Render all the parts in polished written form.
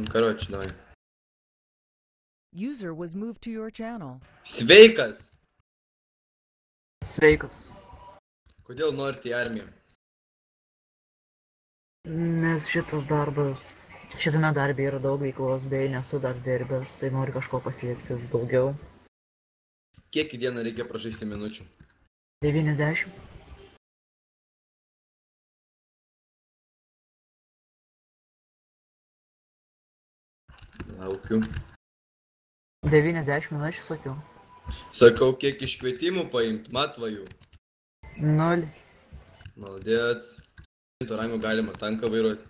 Karoči, davai. User was moved to your channel. Sveikas! Sveikas. Kodėl norite į armiją? Nes šitame darbe yra daug veiklos, bei nesu dar dirbęs, tai noriu kažko pasiekti daugiau. Kiek į dieną reikia pražaisti minučių? 90. Laukiu. 90 minučių sakiau. Sakau, kiek iškvietimų paimt, matvajų. 0. Maldėt. To rango galima tanką vairuoti.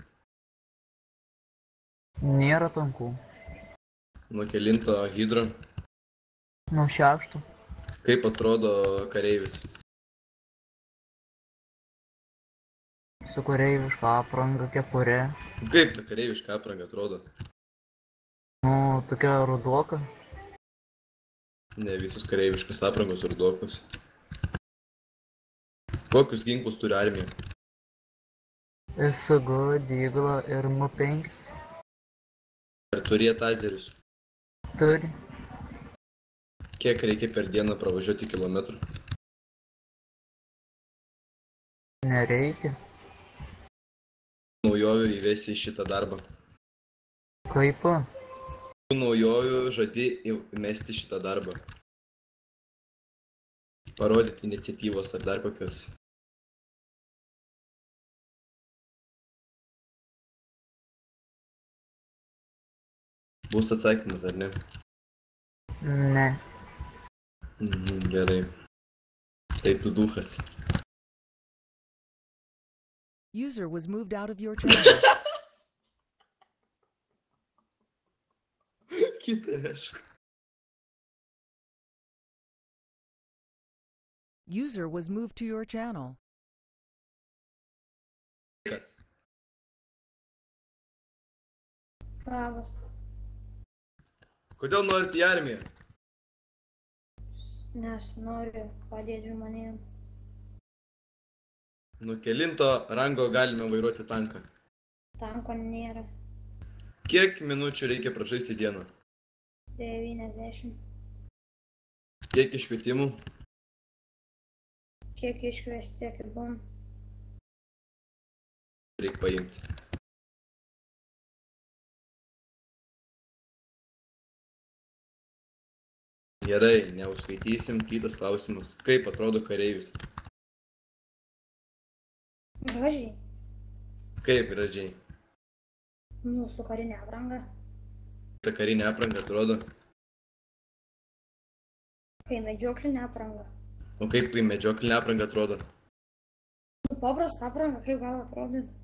Nėra tankų. Nuo kelinto hidro. Nuo 6. Kaip atrodo kareivis? Su kareiviška apranga, kepure. Kaip ta kareiviška apranga atrodo? Nu, tokia rudoka. Ne, visus kareiviškus aprangos rudokus. Kokius ginklus turi armija? SG, Digla ir M5. Ar turėt tazerius? Turi. Kiek reikia per dieną pravažiuoti kilometrų? Nereikia. Naujovių įvesi į šitą darbą. Kaip? Naujovių žadi įmesti šitą darbą. Parodyti iniciatyvos ar dar kokios. Bus atsakymas, ar ne? Ne. Gerai. Tai tu duchas. User was moved out of your channel. Kita reiškia. User was moved to your channel. Kas? Labas. Kodėl norite į armiją? Nes noriu padėti žmonėm. Nuo kelinto rango galime vairuoti tanką. Tanko nėra. Kiek minučių reikia pražaisti dieną? 90. Kiek iškvietimų? Kiek iškviesti, tiek ir bum. Reikia paimti. Gerai, neužskaitysim. Kitas klausimas. Kaip atrodo kareivis? Gražiai. Kaip gražiai? Mūsų karinė apranga. Ta karinė apranga atrodo. Kai medžioklinė apranga. O kaip į medžioklinę aprangą atrodo? Paprasta apranga, kaip gal atrodyti?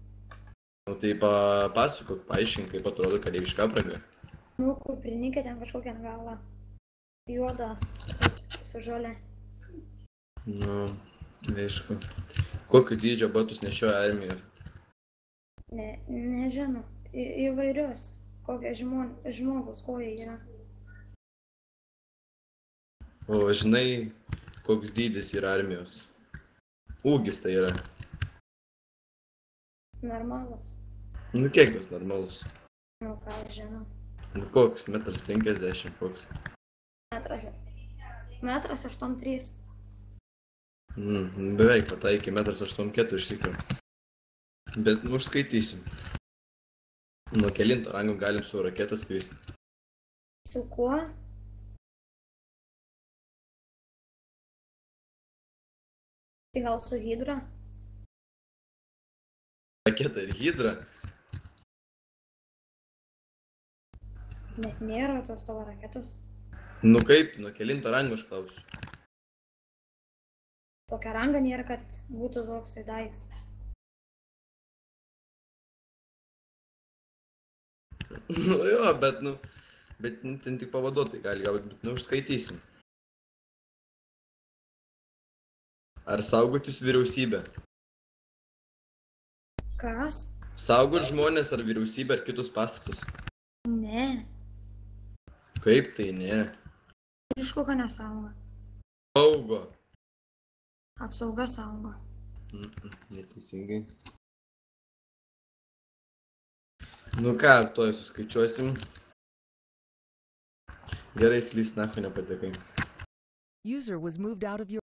Nu tai papasakok, paaiškink, kaip atrodo kareiviška apranga. Nu, kuprinikė ten kažkokia galva. Juoda su žolė. Nu, aišku. Kokio dydžio batus nešioja armija? Nežinau. Įvairius. Kokie žmogus koja yra. O žinai, koks dydis yra armijos? Ūgis tai yra. Normalus. Nu kiek tas normalus? Nu, ką žinau. Nu koks? 1,50 m koks? Metras 83. Beveik pataikė 1,84 m išsikriau. Bet užskaitysim. Nuo kelinto rango galim su raketa skristi. Su kuo? Tai gal su hidra? Raketa ir hidra? Net nėra tos tavo raketos. Nu kaip, nuo kelinto rango aš klausiu. Tokia ranga nėra, kad būtų toksai daiktas. Nu jo, bet ten tik pavaduotai gali gauti, bet neužskaitysim. Ar saugot jūs vyriausybę? Kas? Saugot žmonės ar vyriausybę ar kitus pastatus? Ne. Kaip tai ne? Iš kokio nesaugo? Saugo. Apsauga saugo. Neteisingai. Nu ką, tuoj suskaičiuosim. Gerai, slys, nacho nepatekai. User was moved out of your